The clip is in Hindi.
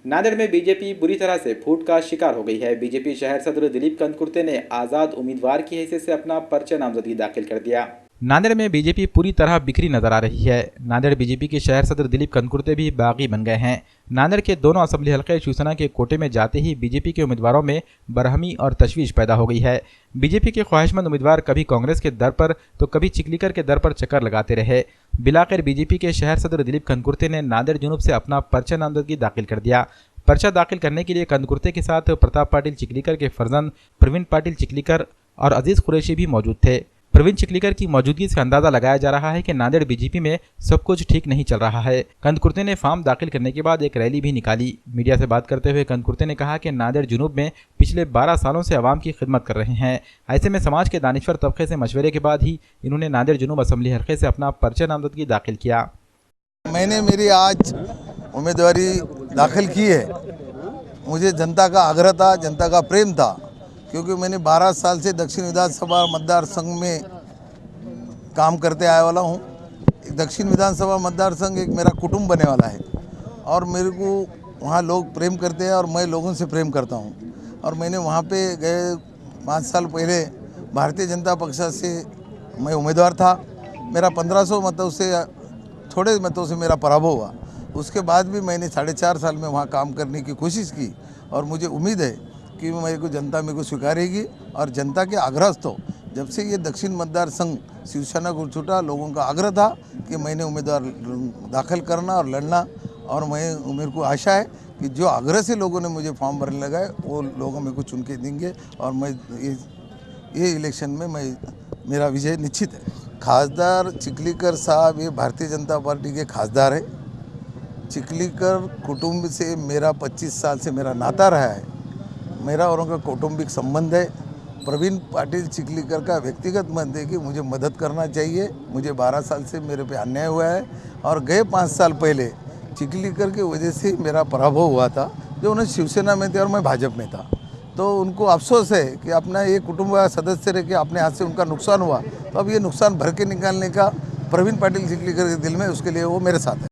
नांदेड़ में बीजेपी बुरी तरह से फूट का शिकार हो गई है। बीजेपी शहर सदर दिलीप कंदकुर्ते ने आजाद उम्मीदवार की हैसियत से अपना पर्चा नामजदगी दाखिल कर दिया। नांदेड़ में बीजेपी पूरी तरह बिखरी नजर आ रही है। नांदेड़ बीजेपी के शहर सदर दिलीप कंदकुर्ते भी बागी बन गए हैं। नांदेड़ के दोनों असेंबली हलके शिवसेना के कोटे में जाते ही बीजेपी के उम्मीदवारों में बरहमी और तशवीश पैदा हो गई है। बीजेपी के ख्वाहिशमंद उम्मीदवार कभी कांग्रेस के दर पर तो कभी चिकलीकर के दर पर चक्कर लगाते रहे। बिलाखिर बीजेपी के शहर सदर दिलीप कंदकुर्ते ने नांदेड़ जुनूब से अपना पर्चा नामजदगी दाखिल कर दिया। पर्चा दाखिल करने के लिए कंदकुर्ते के साथ प्रताप पाटिल चिकलीकर के फर्जंद प्रवीण पाटिल चिकलीकर और अजीज कुरैशी भी मौजूद थे। प्रवीण चिकलीकर की मौजूदगी से अंदाजा लगाया जा रहा है कि नांदेड़ बीजेपी में सब कुछ ठीक नहीं चल रहा है। कंदकुर्ते ने फॉर्म दाखिल करने के बाद एक रैली भी निकाली। मीडिया से बात करते हुए कंदकुर्ते ने कहा कि नांदेड़ जुनूब में पिछले 12 सालों से आवाम की खिदमत कर रहे हैं। ऐसे में समाज के दानिश्वर तबके से मशवरे के बाद ही इन्होंने नांदेड़ जुनूब असेंबली हल्के से अपना पर्चा नामजदगी दाखिल किया। मैंने मेरी आज उम्मीदवारी दाखिल की है। मुझे जनता का आग्रह था, जनता का प्रेम था, क्योंकि मैंने 12 साल से दक्षिण विधानसभा मतदार संघ में काम करते आने वाला हूँ। दक्षिण विधानसभा मतदार संघ एक मेरा कुटुंब बनने वाला है और मेरे को वहाँ लोग प्रेम करते हैं और मैं लोगों से प्रेम करता हूँ। और मैंने वहाँ पे गए 5 साल पहले भारतीय जनता पक्ष से मैं उम्मीदवार था। मेरा 1500 मतों से, थोड़े मतों से मेरा पराभव हुआ। उसके बाद भी मैंने 4.5 साल में वहाँ काम करने की कोशिश की और मुझे उम्मीद है कि मेरे को जनता मेरे को स्वीकारेगी। और जनता के आग्रह तो जब से ये दक्षिण मतदार संघ शिवसेना को छूटा, लोगों का आग्रह था कि मैंने उम्मीदवार दाखिल करना और लड़ना। और मेरे को आशा है कि जो आग्रह से लोगों ने मुझे फॉर्म भरने लगाए वो लोग मेरे को चुन के देंगे और मैं ये इलेक्शन में मेरा विजय निश्चित है। खासदार चिकलीकर साहब ये भारतीय जनता पार्टी के खासदार है। चिकलीकर कुटुंब से मेरा 25 साल से मेरा नाता रहा है। मेरा और उनका कौटुंबिक संबंध है। प्रवीण पाटिल चिकलीकर का व्यक्तिगत मत है कि मुझे मदद करना चाहिए। मुझे 12 साल से मेरे पे अन्याय हुआ है और गए 5 साल पहले चिकलीकर की वजह से मेरा पराभव हुआ था, जो उन्हें शिवसेना में थे और मैं भाजपा में था। तो उनको अफसोस है कि अपना ये कुटुंब का सदस्य रह के अपने हाथ से उनका नुकसान हुआ, तो अब ये नुकसान भर के निकालने का प्रवीण पाटिल चिकलीकर के दिल में, उसके लिए वो मेरे साथ है।